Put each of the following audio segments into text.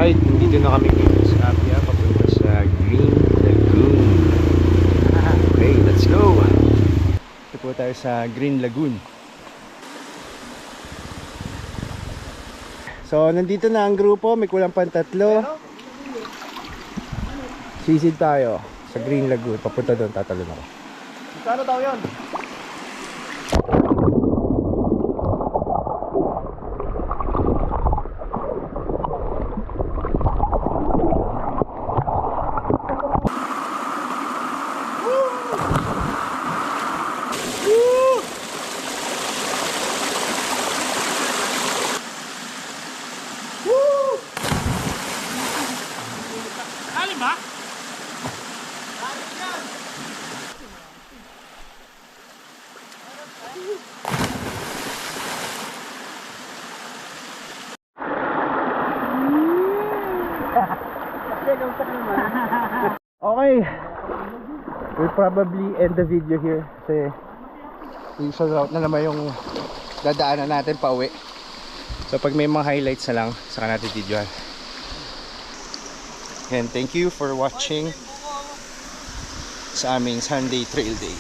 Alright, nandito na kami ngayon sa Apia, papunta sa Green Lagoon. Okay, let's go! Ito po tayo sa Green Lagoon. So, nandito na ang grupo, may kulang pang 3. Sisid tayo sa Green Lagoon, papunta doon, tatalon ako. Kano daw yun? Okay, we'll probably end the video here kasi usual route na naman yung dadaanan natin pa uwi. So pag may mga highlights na lang, saka natin videohan. And thank you for watching sa aming Sunday Trail Day.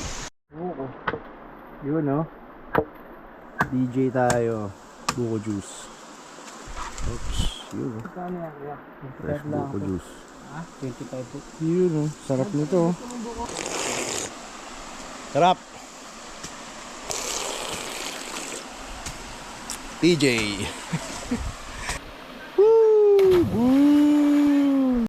Oo, yun no, DJ tayo, buko juice. Oops, yun. Fresh buko juice. 25 po. Yun, sarap nito. Sarap. TJ. Woo! Woo!